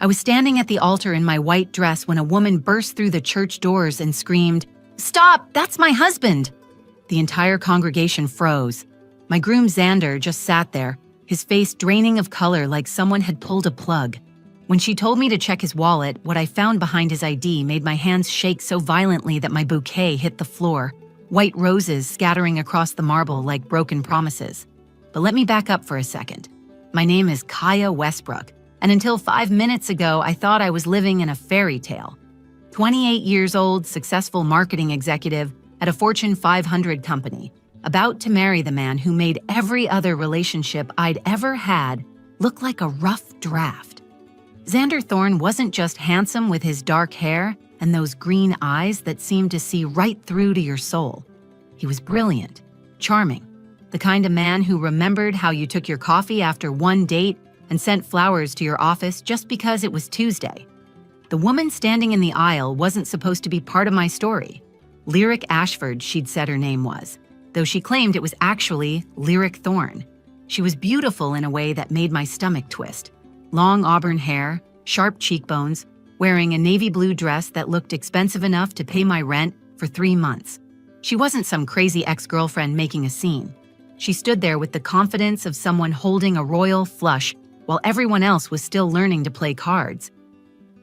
I was standing at the altar in my white dress when a woman burst through the church doors and screamed, "Stop! That's my husband!" The entire congregation froze. My groom Xander just sat there, his face draining of color like someone had pulled a plug. When she told me to check his wallet, what I found behind his ID made my hands shake so violently that my bouquet hit the floor, white roses scattering across the marble like broken promises. But let me back up for a second. My name is Kaya Westbrook, and until 5 minutes ago, I thought I was living in a fairy tale. 28 years old, successful marketing executive at a Fortune 500 company, about to marry the man who made every other relationship I'd ever had look like a rough draft. Xander Thorne wasn't just handsome with his dark hair and those green eyes that seemed to see right through to your soul. He was brilliant, charming, the kind of man who remembered how you took your coffee after one date and sent flowers to your office just because it was Tuesday. The woman standing in the aisle wasn't supposed to be part of my story. Lyric Ashford, she'd said her name was, though she claimed it was actually Lyric Thorne. She was beautiful in a way that made my stomach twist. Long auburn hair, sharp cheekbones, wearing a navy blue dress that looked expensive enough to pay my rent for 3 months. She wasn't some crazy ex-girlfriend making a scene. She stood there with the confidence of someone holding a royal flush while everyone else was still learning to play cards.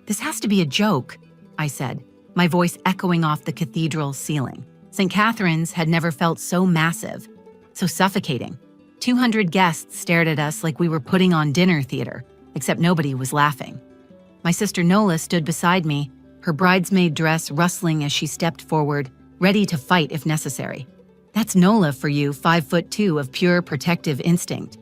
"This has to be a joke," I said, my voice echoing off the cathedral ceiling. St. Catherine's had never felt so massive, so suffocating. 200 guests stared at us like we were putting on dinner theater, except nobody was laughing. My sister Nola stood beside me, her bridesmaid dress rustling as she stepped forward, ready to fight if necessary. "That's Nola for you, 5'2" of pure protective instinct."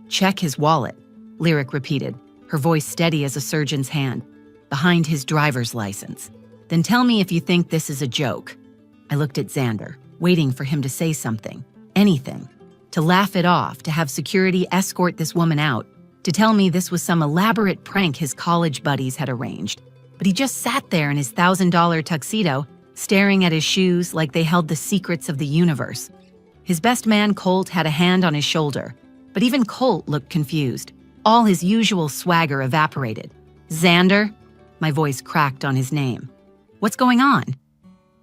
"Check his wallet," Lyric repeated, her voice steady as a surgeon's hand. "Behind his driver's license. Then tell me if you think this is a joke." I looked at Xander, waiting for him to say something, anything, to laugh it off, to have security escort this woman out, to tell me this was some elaborate prank his college buddies had arranged. But he just sat there in his $1,000 tuxedo, staring at his shoes like they held the secrets of the universe. His best man, Colt, had a hand on his shoulder, but even Colt looked confused. All his usual swagger evaporated. "Xander?" My voice cracked on his name. "What's going on?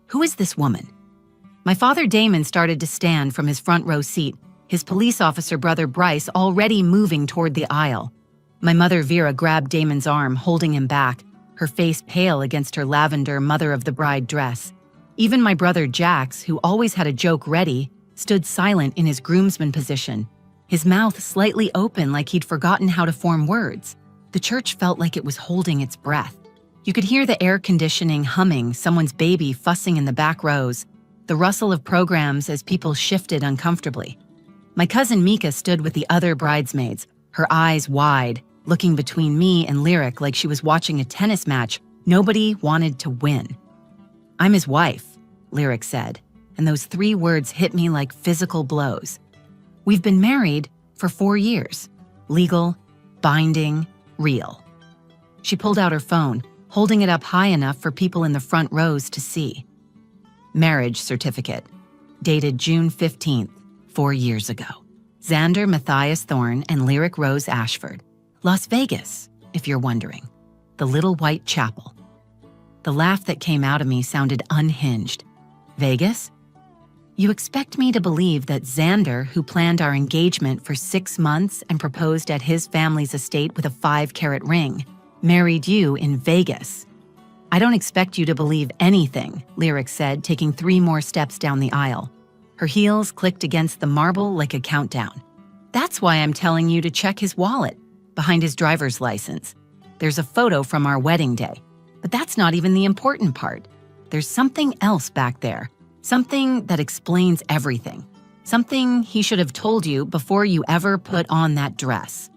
Who is this woman?" My father Damon started to stand from his front row seat, his police officer brother Bryce already moving toward the aisle. My mother Vera grabbed Damon's arm, holding him back, her face pale against her lavender mother-of-the-bride dress. Even my brother Jax, who always had a joke ready, stood silent in his groomsman position, his mouth slightly open like he'd forgotten how to form words. The church felt like it was holding its breath. You could hear the air conditioning humming, someone's baby fussing in the back rows, the rustle of programs as people shifted uncomfortably. My cousin Mika stood with the other bridesmaids, her eyes wide, looking between me and Lyric like she was watching a tennis match nobody wanted to win. "I'm his wife," Lyric said, and those 3 words hit me like physical blows. "We've been married for 4 years. Legal, binding, real." She pulled out her phone, holding it up high enough for people in the front rows to see. "Marriage certificate, dated June 15th, 4 years ago. Xander Matthias Thorne and Lyric Rose Ashford. Las Vegas, if you're wondering. The little white chapel." The laugh that came out of me sounded unhinged. "Vegas? You expect me to believe that Xander, who planned our engagement for 6 months and proposed at his family's estate with a 5-carat ring, married you in Vegas?" "I don't expect you to believe anything," Lyric said, taking 3 more steps down the aisle. Her heels clicked against the marble like a countdown. "That's why I'm telling you to check his wallet, behind his driver's license. There's a photo from our wedding day. But that's not even the important part. There's something else back there, something that explains everything. Something he should have told you before you ever put on that dress."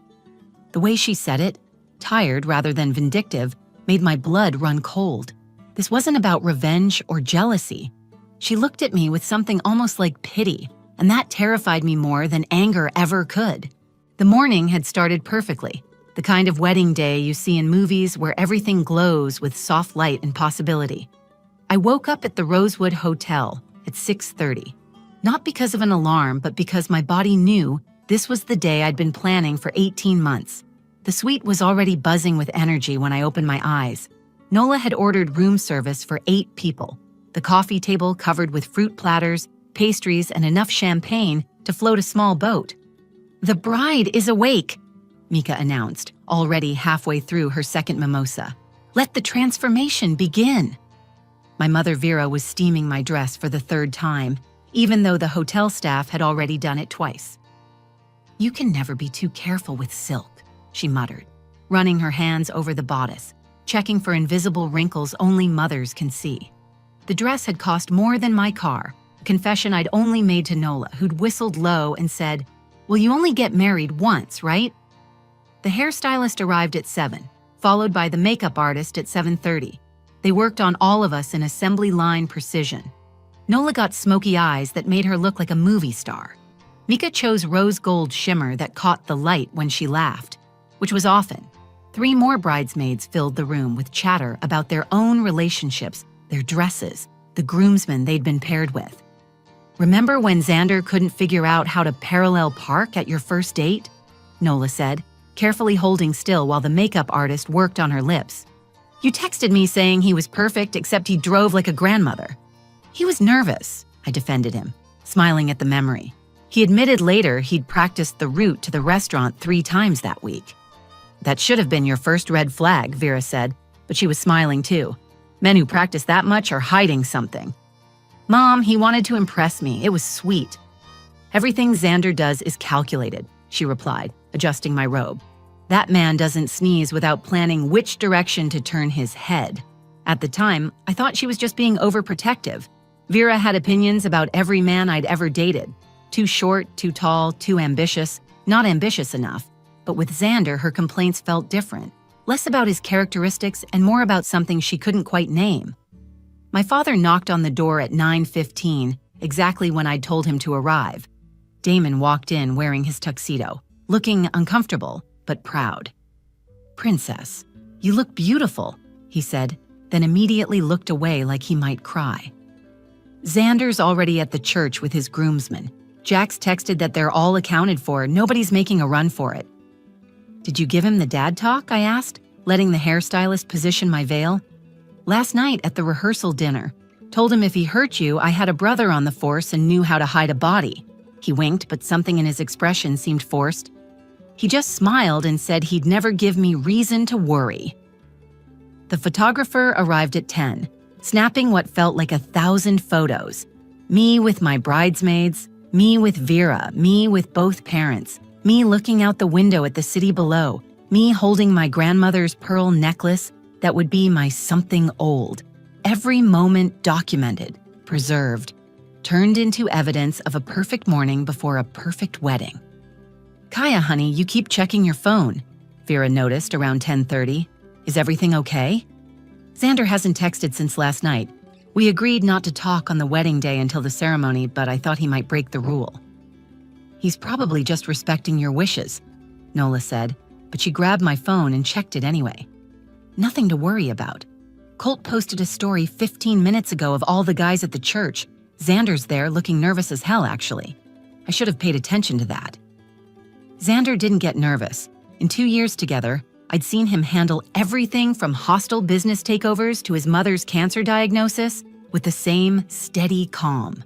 The way she said it, tired rather than vindictive, made my blood run cold. This wasn't about revenge or jealousy. She looked at me with something almost like pity, and that terrified me more than anger ever could. The morning had started perfectly, the kind of wedding day you see in movies where everything glows with soft light and possibility. I woke up at the Rosewood Hotel at 6:30, not because of an alarm, but because my body knew this was the day I'd been planning for 18 months. The suite was already buzzing with energy when I opened my eyes. Nola had ordered room service for 8 people. The coffee table covered with fruit platters, pastries, and enough champagne to float a small boat. "The bride is awake," Mika announced, already halfway through her second mimosa. "Let the transformation begin." My mother Vera was steaming my dress for the 3rd time, even though the hotel staff had already done it twice. "You can never be too careful with silk," she muttered, running her hands over the bodice, checking for invisible wrinkles only mothers can see. The dress had cost more than my car, a confession I'd only made to Nola, who'd whistled low and said, "Well, you only get married once, right?" The hairstylist arrived at 7, followed by the makeup artist at 7:30. They worked on all of us in assembly line precision. Nola got smoky eyes that made her look like a movie star. Mika chose rose gold shimmer that caught the light when she laughed, which was often. 3 more bridesmaids filled the room with chatter about their own relationships, their dresses, the groomsmen they'd been paired with. "Remember when Xander couldn't figure out how to parallel park at your first date?" Nola said, carefully holding still while the makeup artist worked on her lips. "You texted me saying he was perfect except he drove like a grandmother." "He was nervous," I defended him, smiling at the memory. He admitted later he'd practiced the route to the restaurant 3 times that week. "That should have been your first red flag," Vera said, but she was smiling too. "Men who practice that much are hiding something." "Mom, he wanted to impress me. It was sweet." "Everything Xander does is calculated," she replied, adjusting my robe. "That man doesn't sneeze without planning which direction to turn his head." At the time, I thought she was just being overprotective. Vera had opinions about every man I'd ever dated. Too short, too tall, too ambitious, not ambitious enough. But with Xander, her complaints felt different. Less about his characteristics and more about something she couldn't quite name. My father knocked on the door at 9:15, exactly when I'd told him to arrive. Damon walked in wearing his tuxedo, looking uncomfortable, but proud. "Princess, you look beautiful," he said, then immediately looked away like he might cry. "Xander's already at the church with his groomsmen. Jax texted that they're all accounted for, nobody's making a run for it." "Did you give him the dad talk?" I asked, letting the hairstylist position my veil. "Last night at the rehearsal dinner. Told him if he hurt you, I had a brother on the force and knew how to hide a body." He winked, but something in his expression seemed forced. "He just smiled and said he'd never give me reason to worry." The photographer arrived at 10, snapping what felt like 1,000 photos. Me with my bridesmaids, me with Vera, me with both parents, me looking out the window at the city below, me holding my grandmother's pearl necklace that would be my something old. Every moment documented, preserved, turned into evidence of a perfect morning before a perfect wedding. "Kaya, honey, you keep checking your phone," Vera noticed around 10:30. "Is everything okay?" "Xander hasn't texted since last night. We agreed not to talk on the wedding day until the ceremony, but I thought he might break the rule." "He's probably just respecting your wishes," Nola said, but she grabbed my phone and checked it anyway. "Nothing to worry about. Colt posted a story 15 minutes ago of all the guys at the church. Xander's there looking nervous as hell, actually. I should have paid attention to that." Xander didn't get nervous. In 2 years together, I'd seen him handle everything from hostile business takeovers to his mother's cancer diagnosis with the same steady calm.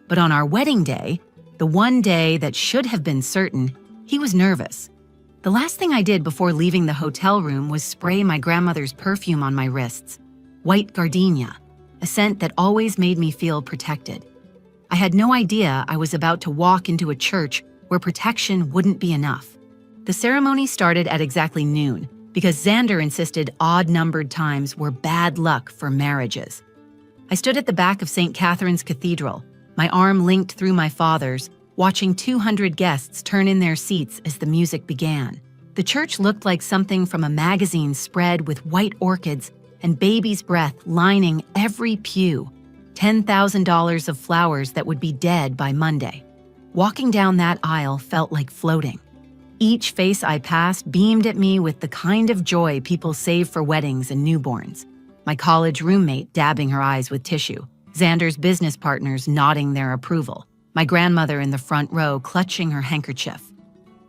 But on our wedding day, the one day that should have been certain, he was nervous. The last thing I did before leaving the hotel room was spray my grandmother's perfume on my wrists, white gardenia, a scent that always made me feel protected. I had no idea I was about to walk into a church where protection wouldn't be enough. The ceremony started at exactly noon because Xander insisted odd-numbered times were bad luck for marriages. I stood at the back of St. Catherine's Cathedral, my arm linked through my father's, watching 200 guests turn in their seats as the music began. The church looked like something from a magazine spread with white orchids and baby's breath lining every pew, $10,000 of flowers that would be dead by Monday. Walking down that aisle felt like floating. Each face I passed beamed at me with the kind of joy people save for weddings and newborns. My college roommate dabbing her eyes with tissue, Xander's business partners nodding their approval, my grandmother in the front row clutching her handkerchief.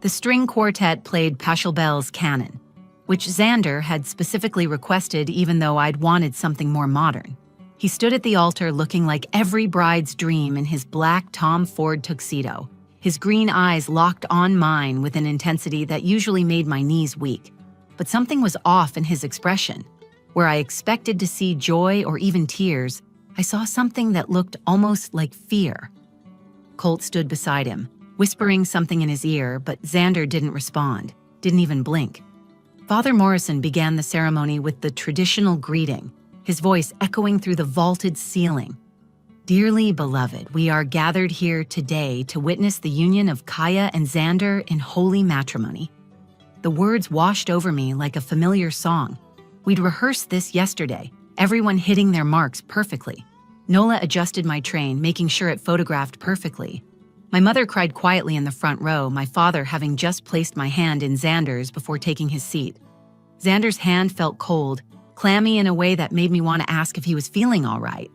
The string quartet played Pachelbel's Canon, which Xander had specifically requested even though I'd wanted something more modern. He stood at the altar looking like every bride's dream in his black Tom Ford tuxedo, his green eyes locked on mine with an intensity that usually made my knees weak. But something was off in his expression. Where I expected to see joy or even tears, I saw something that looked almost like fear. Colt stood beside him, whispering something in his ear, but Xander didn't respond, didn't even blink. Father Morrison began the ceremony with the traditional greeting, his voice echoing through the vaulted ceiling. "Dearly beloved, we are gathered here today to witness the union of Kaya and Xander in holy matrimony." The words washed over me like a familiar song. We'd rehearsed this yesterday, everyone hitting their marks perfectly. Nola adjusted my train, making sure it photographed perfectly. My mother cried quietly in the front row, my father having just placed my hand in Xander's before taking his seat. Xander's hand felt cold, clammy in a way that made me want to ask if he was feeling all right.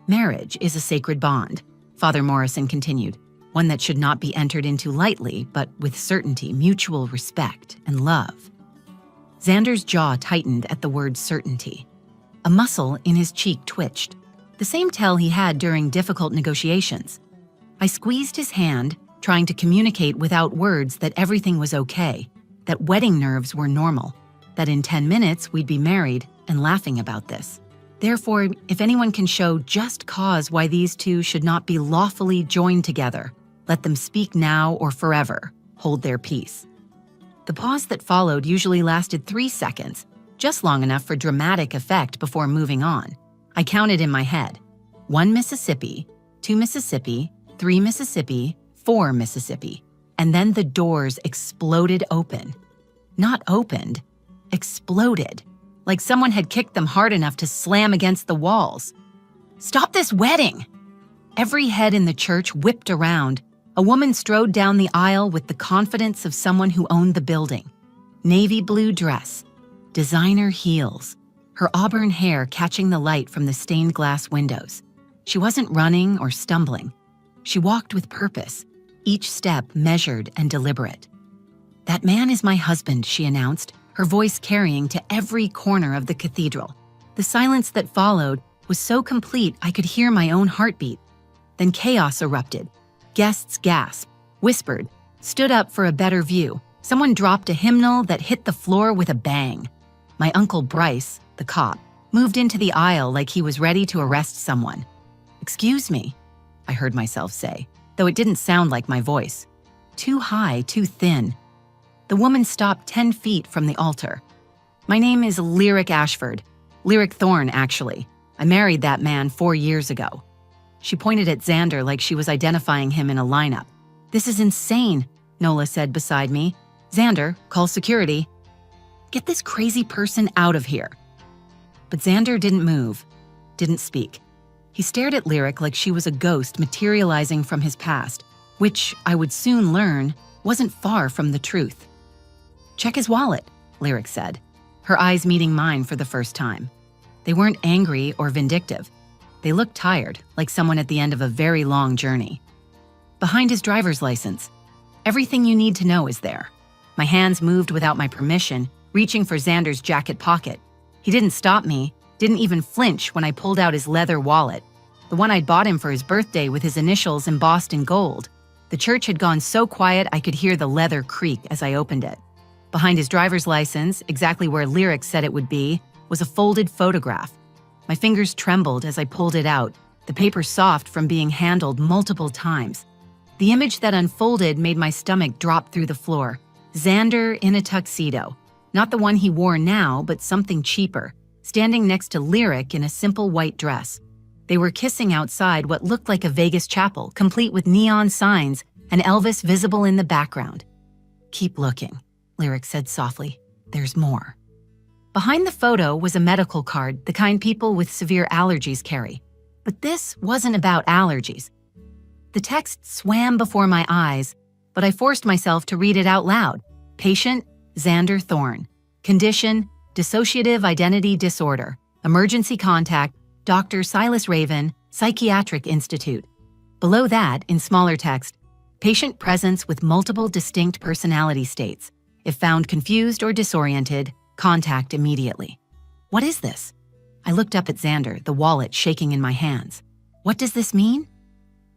"Marriage is a sacred bond," Father Morrison continued, "one that should not be entered into lightly, but with certainty, mutual respect, and love." Xander's jaw tightened at the word certainty. A muscle in his cheek twitched, the same tell he had during difficult negotiations. I squeezed his hand, trying to communicate without words that everything was okay, that wedding nerves were normal, that in 10 minutes we'd be married and laughing about this. Therefore, if anyone can show just cause why these two should not be lawfully joined together, let them speak now or forever, hold their peace. The pause that followed usually lasted 3 seconds, just long enough for dramatic effect before moving on. I counted in my head. 1 Mississippi, 2 Mississippi, 3 Mississippi, 4 Mississippi. And then the doors exploded open. Not opened, exploded, like someone had kicked them hard enough to slam against the walls. "Stop this wedding!" Every head in the church whipped around. A woman strode down the aisle with the confidence of someone who owned the building. Navy blue dress, designer heels, her auburn hair catching the light from the stained glass windows. She wasn't running or stumbling. She walked with purpose, each step measured and deliberate. "That man is my husband," she announced, her voice carrying to every corner of the cathedral. The silence that followed was so complete I could hear my own heartbeat. Then chaos erupted. Guests gasped, whispered, stood up for a better view. Someone dropped a hymnal that hit the floor with a bang. My Uncle Bryce, the cop, moved into the aisle like he was ready to arrest someone. "Excuse me," I heard myself say, though it didn't sound like my voice. Too high, too thin. The woman stopped 10 feet from the altar. "My name is Lyric Ashford. Lyric Thorne, actually. I married that man 4 years ago." She pointed at Xander like she was identifying him in a lineup. "This is insane," Nola said beside me. "Xander, call security." "Get this crazy person out of here." But Xander didn't move, didn't speak. He stared at Lyric like she was a ghost materializing from his past, which, I would soon learn, wasn't far from the truth. "Check his wallet," Lyric said, her eyes meeting mine for the first time. They weren't angry or vindictive. They looked tired, like someone at the end of a very long journey. "Behind his driver's license. Everything you need to know is there." My hands moved without my permission, reaching for Xander's jacket pocket. He didn't stop me, didn't even flinch when I pulled out his leather wallet, the one I'd bought him for his birthday with his initials embossed in gold. The church had gone so quiet I could hear the leather creak as I opened it. Behind his driver's license, exactly where Lyric said it would be, was a folded photograph. My fingers trembled as I pulled it out, the paper soft from being handled multiple times. The image that unfolded made my stomach drop through the floor. Xander in a tuxedo. Not the one he wore now, but something cheaper, standing next to Lyric in a simple white dress. They were kissing outside what looked like a Vegas chapel, complete with neon signs and Elvis visible in the background. "Keep looking," Lyric said softly. "There's more." Behind the photo was a medical card, the kind people with severe allergies carry. But this wasn't about allergies. The text swam before my eyes, but I forced myself to read it out loud. Patient, Xander Thorne. Condition, dissociative identity disorder. Emergency contact, Dr. Silas Raven, Psychiatric Institute. Below that, in smaller text, Patient presence with multiple distinct personality states. If found confused or disoriented, contact immediately. What is this? I looked up at Xander, the wallet shaking in my hands. What does this mean?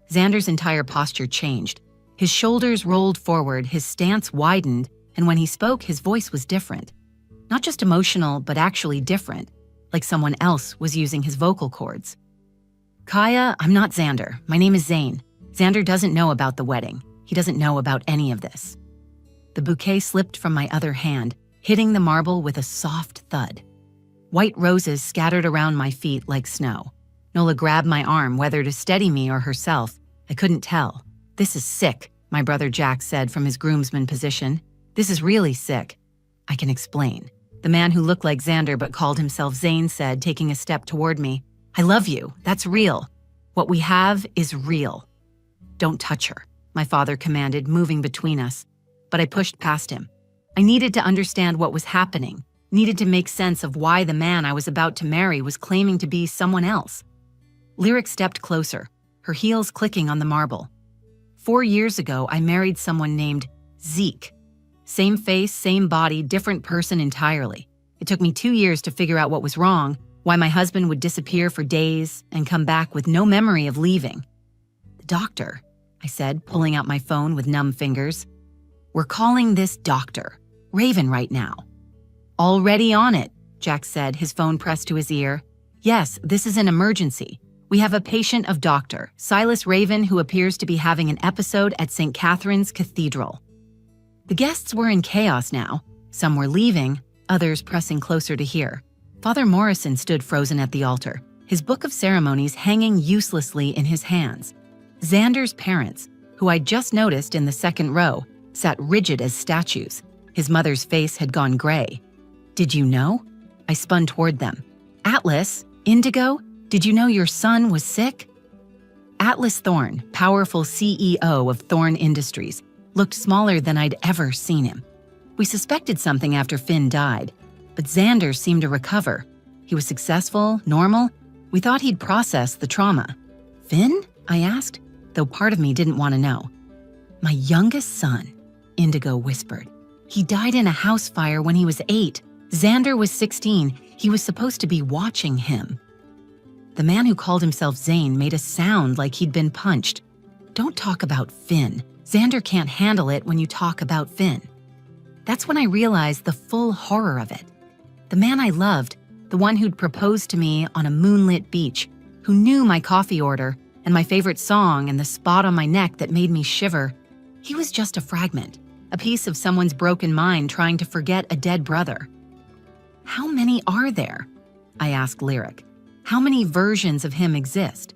Xander's entire posture changed. His shoulders rolled forward, his stance widened, and when he spoke, his voice was different. Not just emotional, but actually different, like someone else was using his vocal cords. Kaya, I'm not Xander. My name is Zane. Xander doesn't know about the wedding. He doesn't know about any of this. The bouquet slipped from my other hand, hitting the marble with a soft thud. White roses scattered around my feet like snow. Nola grabbed my arm, whether to steady me or herself. I couldn't tell. This is sick, my brother Jack said from his groomsman position. This is really sick. I can explain. The man who looked like Xander but called himself Zane said, taking a step toward me. I love you. That's real. What we have is real. Don't touch her, my father commanded, moving between us. But I pushed past him. I needed to understand what was happening, needed to make sense of why the man I was about to marry was claiming to be someone else. Lyric stepped closer, her heels clicking on the marble. 4 years ago, I married someone named Zeke. Same face, same body, different person entirely. It took me 2 years to figure out what was wrong, why my husband would disappear for days and come back with no memory of leaving. The doctor, I said, pulling out my phone with numb fingers. We're calling this Dr. Raven right now. Already on it, Jack said, his phone pressed to his ear. Yes, this is an emergency. We have a patient of Dr. Silas Raven who appears to be having an episode at St. Catherine's Cathedral. The guests were in chaos now. Some were leaving, others pressing closer to hear. Father Morrison stood frozen at the altar, his book of ceremonies hanging uselessly in his hands. Xander's parents, who I'd just noticed in the second row, sat rigid as statues. His mother's face had gone gray. Did you know? I spun toward them. Atlas, Indigo, did you know your son was sick? Atlas Thorne, powerful CEO of Thorne Industries, looked smaller than I'd ever seen him. We suspected something after Finn died, but Xander seemed to recover. He was successful, normal. We thought he'd processed the trauma. Finn? I asked, though part of me didn't want to know. My youngest son, Indigo whispered. He died in a house fire when he was 8. Xander was 16. He was supposed to be watching him. The man who called himself Zane made a sound like he'd been punched. Don't talk about Finn. Xander can't handle it when you talk about Finn. That's when I realized the full horror of it. The man I loved, the one who'd proposed to me on a moonlit beach, who knew my coffee order and my favorite song and the spot on my neck that made me shiver, he was just a fragment, a piece of someone's broken mind trying to forget a dead brother. How many are there? I asked Lyric. How many versions of him exist?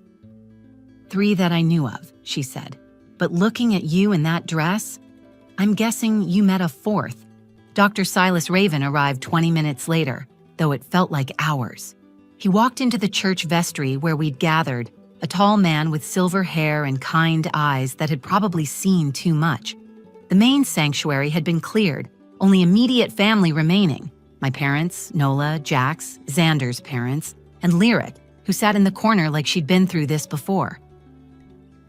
3 that I knew of, she said. But looking at you in that dress, I'm guessing you met a 4th. Dr. Silas Raven arrived 20 minutes later, though it felt like hours. He walked into the church vestry where we'd gathered, a tall man with silver hair and kind eyes that had probably seen too much. The main sanctuary had been cleared, only immediate family remaining. My parents, Nola, Jax, Xander's parents, and Lyric, who sat in the corner like she'd been through this before.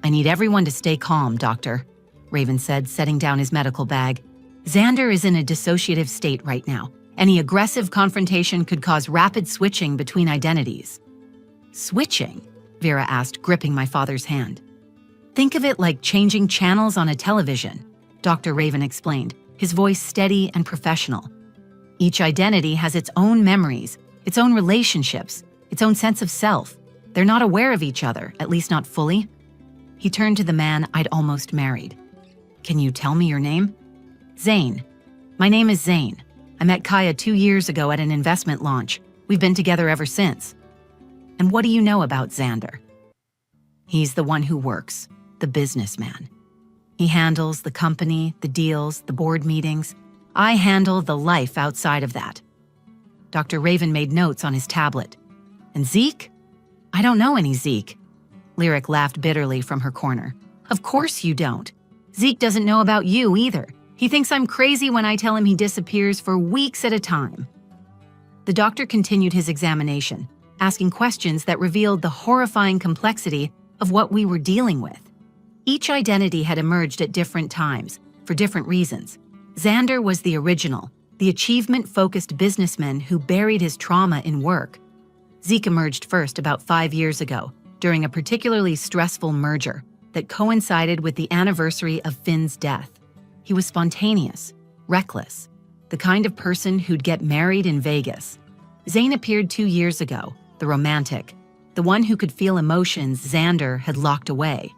I need everyone to stay calm, Doctor, Raven said, setting down his medical bag. Xander is in a dissociative state right now. Any aggressive confrontation could cause rapid switching between identities. Switching? Vera asked, gripping my father's hand. Think of it like changing channels on a television, Dr. Raven explained, his voice steady and professional. Each identity has its own memories, its own relationships, its own sense of self. They're not aware of each other, at least not fully. He turned to the man I'd almost married. Can you tell me your name? Zane. My name is Zane. I met Kaya 2 years ago at an investment launch. We've been together ever since. And what do you know about Xander? He's the one who works, the businessman. He handles the company, the deals, the board meetings. I handle the life outside of that. Dr. Raven made notes on his tablet. And Zeke? I don't know any Zeke. Lyric laughed bitterly from her corner. Of course you don't. Zeke doesn't know about you either. He thinks I'm crazy when I tell him he disappears for weeks at a time. The doctor continued his examination, asking questions that revealed the horrifying complexity of what we were dealing with. Each identity had emerged at different times, for different reasons. Xander was the original, the achievement-focused businessman who buried his trauma in work. Zeke emerged first about 5 years ago, during a particularly stressful merger that coincided with the anniversary of Finn's death. He was spontaneous, reckless, the kind of person who'd get married in Vegas. Zane appeared 2 years ago, the romantic, the one who could feel emotions Xander had locked away.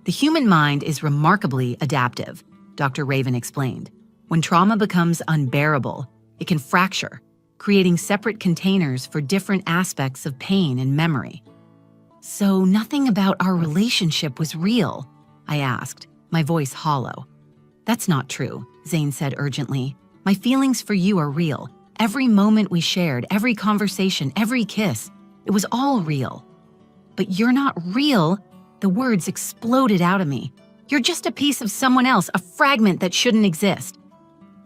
The human mind is remarkably adaptive, Dr. Raven explained. When trauma becomes unbearable, it can fracture, creating separate containers for different aspects of pain and memory. So nothing about our relationship was real? I asked, my voice hollow. That's not true, Zane said urgently. My feelings for you are real. Every moment we shared, every conversation, every kiss, it was all real. But you're not real, the words exploded out of me. You're just a piece of someone else, a fragment that shouldn't exist.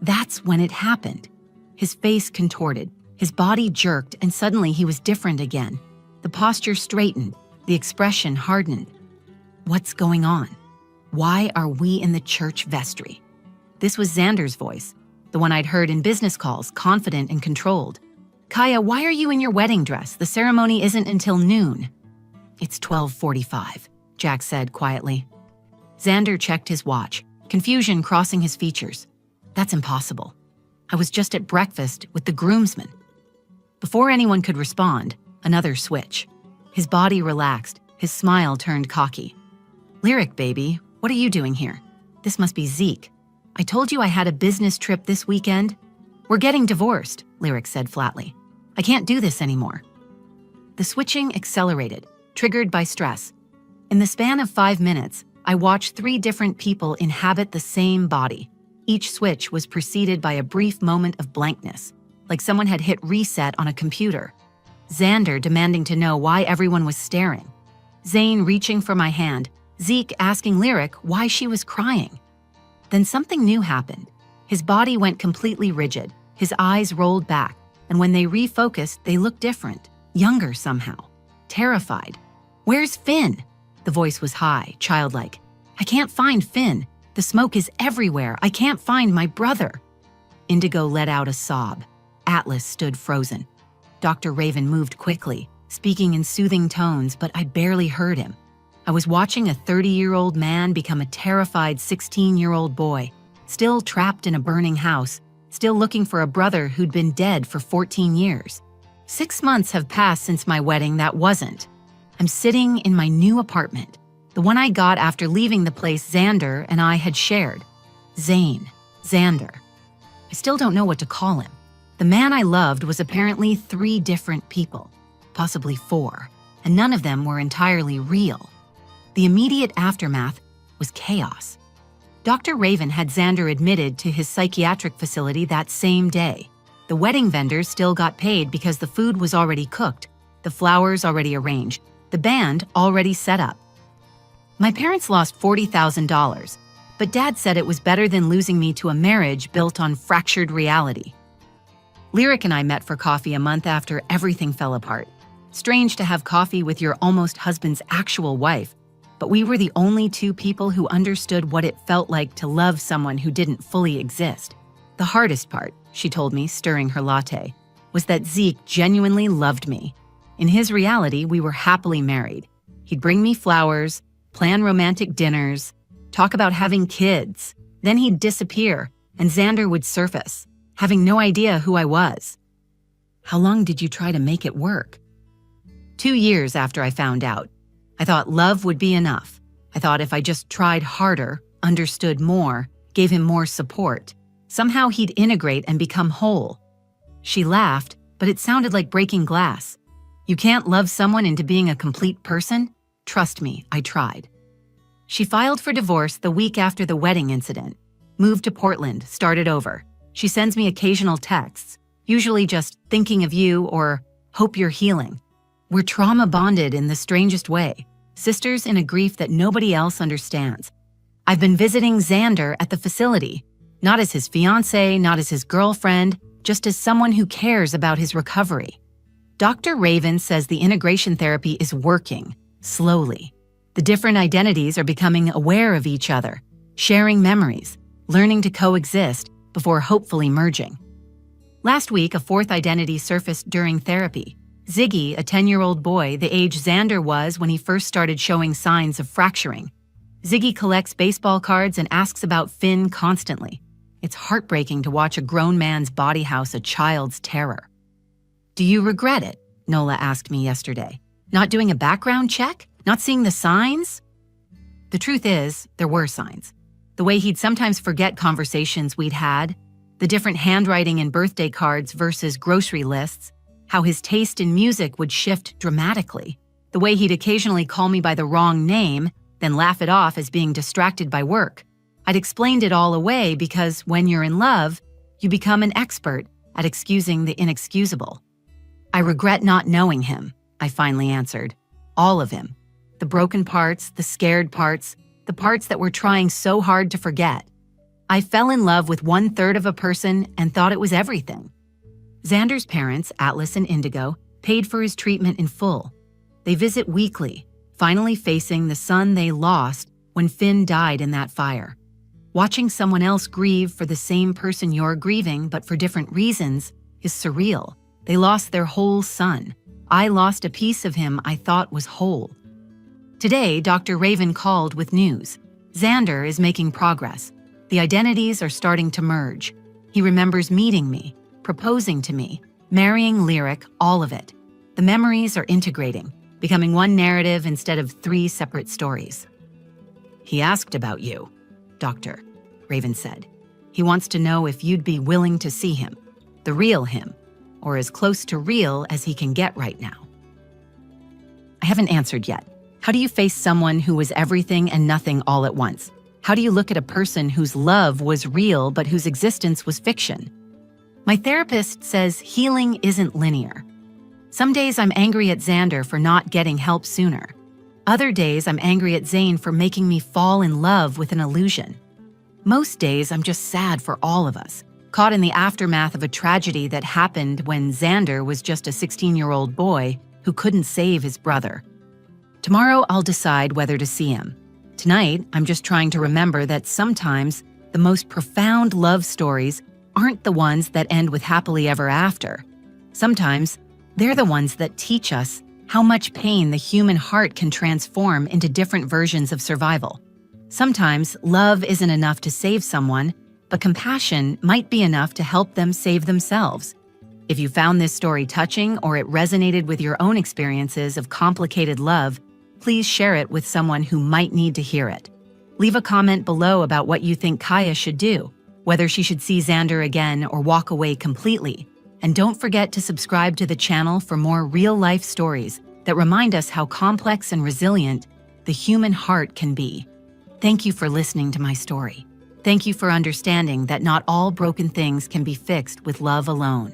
That's when it happened. His face contorted, his body jerked, and suddenly he was different again. The posture straightened, the expression hardened. What's going on? Why are we in the church vestry? This was Xander's voice, the one I'd heard in business calls, confident and controlled. Kaya, why are you in your wedding dress? The ceremony isn't until noon. It's 12:45, Jack said quietly. Xander checked his watch, confusion crossing his features. That's impossible. I was just at breakfast with the groomsmen. Before anyone could respond, another switch. His body relaxed, his smile turned cocky. Lyric, baby, what are you doing here? This must be Zeke. I told you I had a business trip this weekend. We're getting divorced, Lyric said flatly. I can't do this anymore. The switching accelerated, triggered by stress. In the span of 5 minutes, I watched 3 different people inhabit the same body. Each switch was preceded by a brief moment of blankness, like someone had hit reset on a computer. Xander demanding to know why everyone was staring. Zane reaching for my hand, Zeke asking Lyric why she was crying. Then something new happened. His body went completely rigid, his eyes rolled back, and when they refocused, they looked different, younger somehow, terrified. Where's Finn? The voice was high, childlike. I can't find Finn. The smoke is everywhere. I can't find my brother. Indigo let out a sob. Atlas stood frozen. Dr. Raven moved quickly, speaking in soothing tones, but I barely heard him. I was watching a 30-year-old man become a terrified 16-year-old boy, still trapped in a burning house, still looking for a brother who'd been dead for 14 years. 6 months have passed since my wedding that wasn't. I'm sitting in my new apartment, the one I got after leaving the place Xander and I had shared. Zane, Xander. I still don't know what to call him. The man I loved was apparently 3 different people, possibly 4, and none of them were entirely real. The immediate aftermath was chaos. Dr. Raven had Xander admitted to his psychiatric facility that same day. The wedding vendors still got paid because the food was already cooked, the flowers already arranged, the band already set up. My parents lost $40,000, but Dad said it was better than losing me to a marriage built on fractured reality. Lyric and I met for coffee a month after everything fell apart. Strange to have coffee with your almost husband's actual wife, but we were the only 2 people who understood what it felt like to love someone who didn't fully exist. The hardest part, she told me, stirring her latte, was that Zeke genuinely loved me. In his reality, we were happily married. He'd bring me flowers, plan romantic dinners, talk about having kids. Then he'd disappear, and Xander would surface, having no idea who I was. How long did you try to make it work? 2 years after I found out. I thought love would be enough. I thought if I just tried harder, understood more, gave him more support, somehow he'd integrate and become whole. She laughed, but it sounded like breaking glass. You can't love someone into being a complete person? Trust me, I tried. She filed for divorce the week after the wedding incident, moved to Portland, started over. She sends me occasional texts, usually just thinking of you or hope you're healing. We're trauma bonded in the strangest way, sisters in a grief that nobody else understands. I've been visiting Xander at the facility, not as his fiancée, not as his girlfriend, just as someone who cares about his recovery. Dr. Raven says the integration therapy is working, slowly. The different identities are becoming aware of each other, sharing memories, learning to coexist before hopefully merging. Last week, a fourth identity surfaced during therapy. Ziggy, a 10-year-old boy the age Xander was when he first started showing signs of fracturing. Ziggy collects baseball cards and asks about Finn constantly. It's heartbreaking to watch a grown man's body house a child's terror. "Do you regret it?" Nola asked me yesterday. "Not doing a background check? Not seeing the signs?" The truth is, there were signs. The way he'd sometimes forget conversations we'd had, the different handwriting in birthday cards versus grocery lists, how his taste in music would shift dramatically, the way he'd occasionally call me by the wrong name, then laugh it off as being distracted by work. I'd explained it all away because when you're in love, you become an expert at excusing the inexcusable. "I regret not knowing him," I finally answered. "All of him. The broken parts, the scared parts, the parts that we're trying so hard to forget. I fell in love with 1/3 of a person and thought it was everything." Xander's parents, Atlas and Indigo, paid for his treatment in full. They visit weekly, finally facing the son they lost when Finn died in that fire. Watching someone else grieve for the same person you're grieving but for different reasons is surreal. They lost their whole son. I lost a piece of him I thought was whole. Today, Dr. Raven called with news. Xander is making progress. The identities are starting to merge. He remembers meeting me, proposing to me, marrying Lyric, all of it. The memories are integrating, becoming one narrative instead of 3 separate stories. "He asked about you, Doctor," Raven said. "He wants to know if you'd be willing to see him, the real him, or as close to real as he can get right now." I haven't answered yet. How do you face someone who was everything and nothing all at once? How do you look at a person whose love was real but whose existence was fiction? My therapist says healing isn't linear. Some days I'm angry at Xander for not getting help sooner. Other days I'm angry at Zane for making me fall in love with an illusion. Most days I'm just sad for all of us, caught in the aftermath of a tragedy that happened when Xander was just a 16-year-old boy who couldn't save his brother. Tomorrow I'll decide whether to see him. Tonight, I'm just trying to remember that sometimes the most profound love stories aren't the ones that end with happily ever after. Sometimes they're the ones that teach us how much pain the human heart can transform into different versions of survival. Sometimes love isn't enough to save someone, but compassion might be enough to help them save themselves. If you found this story touching or it resonated with your own experiences of complicated love, please share it with someone who might need to hear it. Leave a comment below about what you think Kaya should do, whether she should see Xander again or walk away completely. And don't forget to subscribe to the channel for more real-life stories that remind us how complex and resilient the human heart can be. Thank you for listening to my story. Thank you for understanding that not all broken things can be fixed with love alone.